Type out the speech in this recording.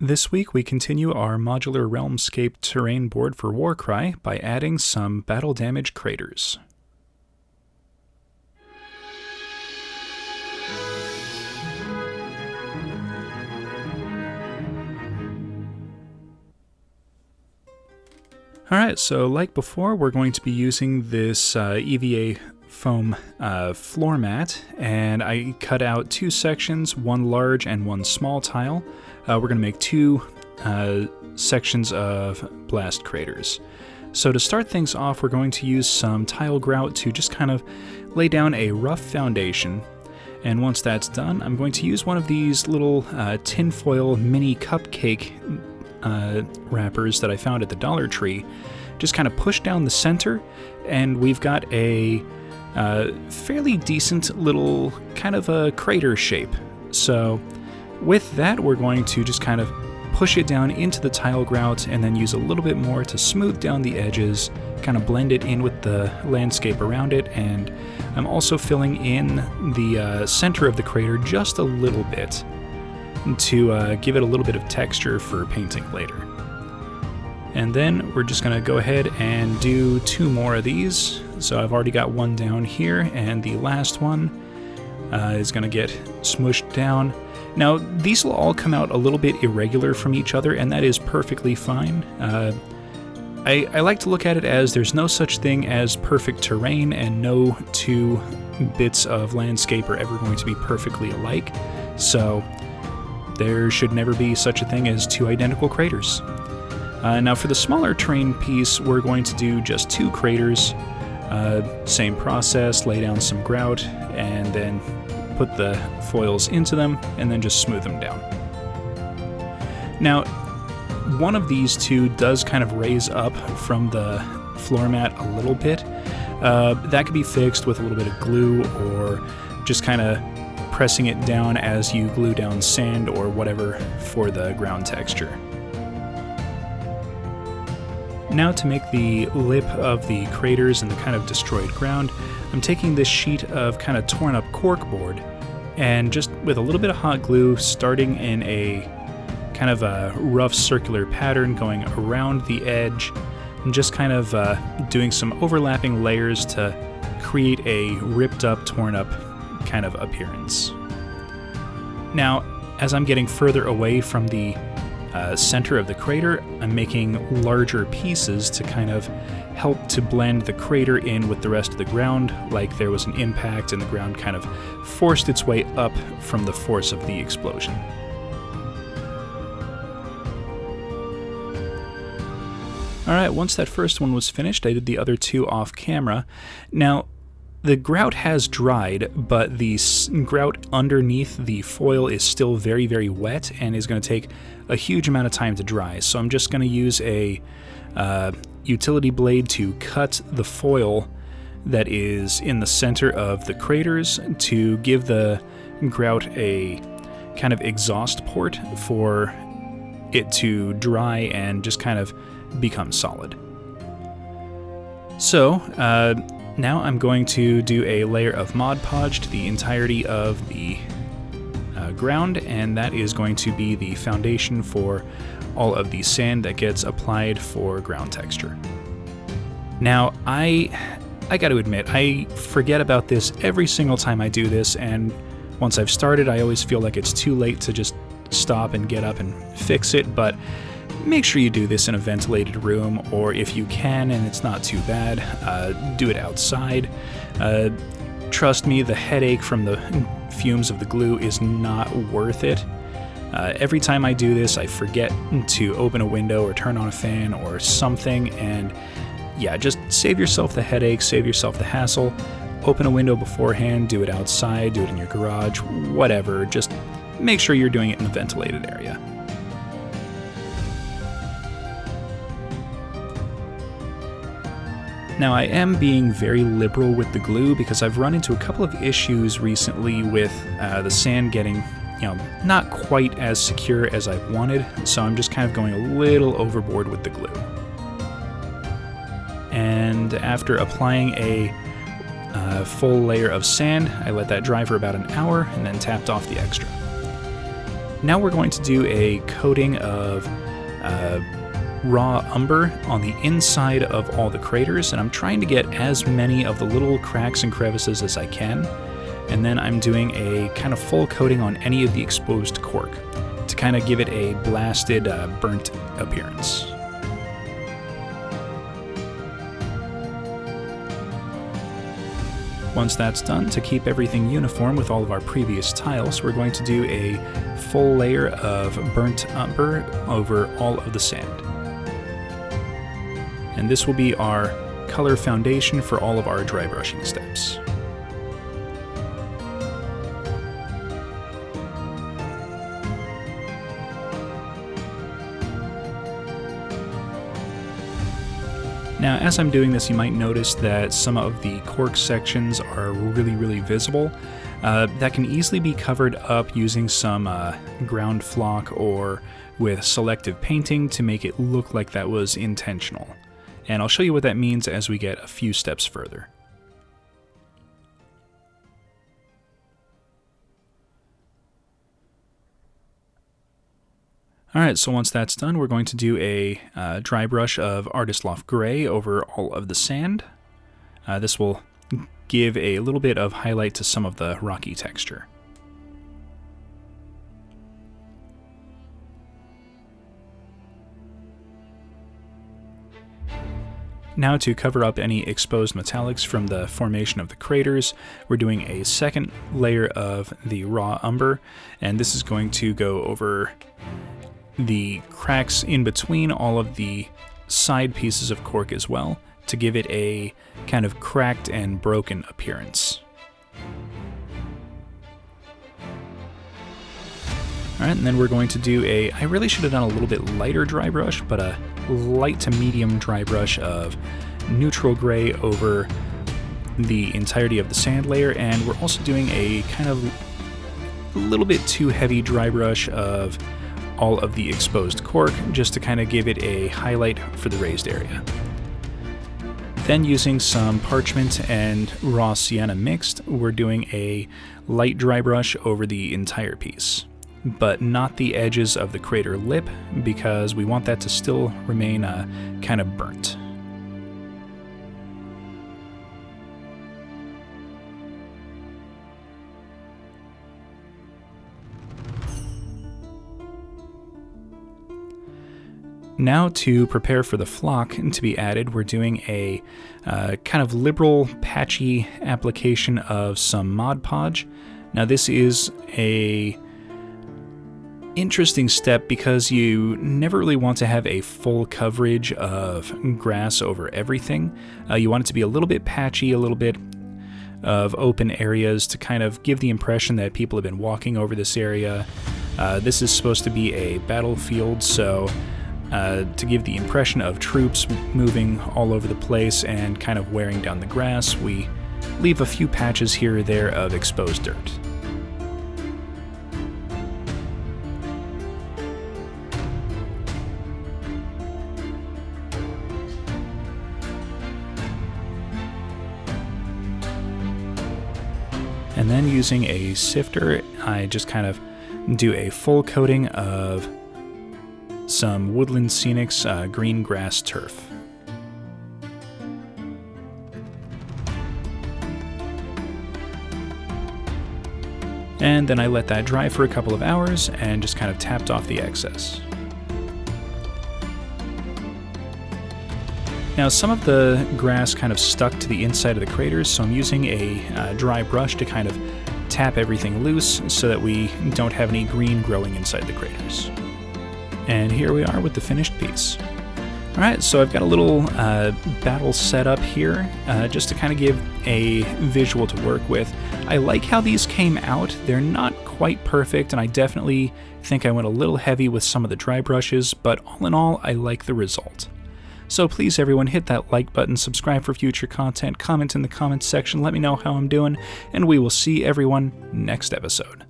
This week we continue our modular Realmscape terrain board for Warcry by adding some battle damage craters. Alright, so like before, we're going to be using this EVA foam floor mat, and I cut out two sections, one large and one small tile. We're going to make two sections of blast craters. So to start things off, we're going to use some tile grout to just kind of lay down a rough foundation. And once that's done, I'm going to use one of these little tinfoil mini cupcake wrappers that I found at the Dollar Tree. Just kind of push down the center, and we've got a fairly decent little kind of a crater shape. So with that, we're going to just kind of push it down into the tile grout and then use a little bit more to smooth down the edges, kind of blend it in with the landscape around it, and I'm also filling in the center of the crater just a little bit to give it a little bit of texture for painting later. And then we're just going to go ahead and do two more of these. So I've already got one down here, and the last one is going to get smushed down. Now, these will all come out a little bit irregular from each other, and that is perfectly fine. I like to look at it as there's no such thing as perfect terrain, and no two bits of landscape are ever going to be perfectly alike. So there should never be such a thing as two identical craters. Now for the smaller terrain piece, we're going to do just two craters. Same process, lay down some grout, and then put the foils into them, and then just smooth them down. Now, one of these two does kind of raise up from the floor mat a little bit. That could be fixed with a little bit of glue, or just kind of pressing it down as you glue down sand or whatever for the ground texture. Now to make the lip of the craters and the kind of destroyed ground, I'm taking this sheet of kind of torn up corkboard, and just with a little bit of hot glue, starting in a kind of a rough circular pattern going around the edge, and just kind of doing some overlapping layers to create a ripped up, torn up kind of appearance. Now, as I'm getting further away from the center of the crater, I'm making larger pieces to kind of help to blend the crater in with the rest of the ground, like there was an impact and the ground kind of forced its way up from the force of the explosion. Alright, once that first one was finished, I did the other two off camera. Now, the grout has dried, but the grout underneath the foil is still very, very wet and is going to take a huge amount of time to dry. So I'm just going to use a utility blade to cut the foil that is in the center of the craters to give the grout a kind of exhaust port for it to dry and just kind of become solid. So, now I'm going to do a layer of Mod Podge to the entirety of the ground, and that is going to be the foundation for all of the sand that gets applied for ground texture. Now, I got to admit, I forget about this every single time I do this, and once I've started, I always feel like it's too late to just stop and get up and fix it, but make sure you do this in a ventilated room, or if you can and it's not too bad, do it outside. Trust me, the headache from the fumes of the glue is not worth it. Every time I do this, I forget to open a window or turn on a fan or something, and yeah, just save yourself the headache, save yourself the hassle. Open a window beforehand, do it outside, do it in your garage, whatever. Just make sure you're doing it in a ventilated area. Now, I am being very liberal with the glue because I've run into a couple of issues recently with the sand getting, not quite as secure as I wanted, so I'm just kind of going a little overboard with the glue. And after applying a full layer of sand, I let that dry for about an hour and then tapped off the extra. Now we're going to do a coating of raw umber on the inside of all the craters, and I'm trying to get as many of the little cracks and crevices as I can. And then I'm doing a kind of full coating on any of the exposed cork to kind of give it a blasted, burnt appearance. Once that's done, to keep everything uniform with all of our previous tiles, we're going to do a full layer of burnt umber over all of the sand. And this will be our color foundation for all of our dry brushing steps. Now, as I'm doing this, you might notice that some of the cork sections are really visible. That can easily be covered up using some ground flock or with selective painting to make it look like that was intentional. And I'll show you what that means as we get a few steps further. Alright, so once that's done, we're going to do a dry brush of Artist Loft Gray over all of the sand. This will give a little bit of highlight to some of the rocky texture. Now, to cover up any exposed metallics from the formation of the craters, we're doing a second layer of the raw umber, and this is going to go over the cracks in between all of the side pieces of cork as well, to give it a kind of cracked and broken appearance. Alright, and then we're going to do I really should have done a little bit lighter dry brush, but a light to medium dry brush of neutral gray over the entirety of the sand layer, and we're also doing a kind of a little bit too heavy dry brush of all of the exposed cork, just to kind of give it a highlight for the raised area. Then, using some parchment and raw sienna mixed, we're doing a light dry brush over the entire piece, but not the edges of the crater lip, because we want that to still remain kind of burnt. Now, to prepare for the flock to be added, we're doing a kind of liberal, patchy application of some Mod Podge. Now, this is a interesting step because you never really want to have a full coverage of grass over everything. You want it to be a little bit patchy, a little bit of open areas to kind of give the impression that people have been walking over this area. This is supposed to be a battlefield, so to give the impression of troops moving all over the place and kind of wearing down the grass, we leave a few patches here or there of exposed dirt. And then, using a sifter, I just kind of do a full coating of some Woodland Scenics green grass turf. And then I let that dry for a couple of hours and just kind of tapped off the excess. Now, some of the grass kind of stuck to the inside of the craters, so I'm using a dry brush to kind of tap everything loose so that we don't have any green growing inside the craters. And here we are with the finished piece. Alright, so I've got a little battle set up here, just to kind of give a visual to work with. I like how these came out. They're not quite perfect, and I definitely think I went a little heavy with some of the dry brushes, but all in all, I like the result. So please, everyone, hit that like button, subscribe for future content, comment in the comments section, let me know how I'm doing, and we will see everyone next episode.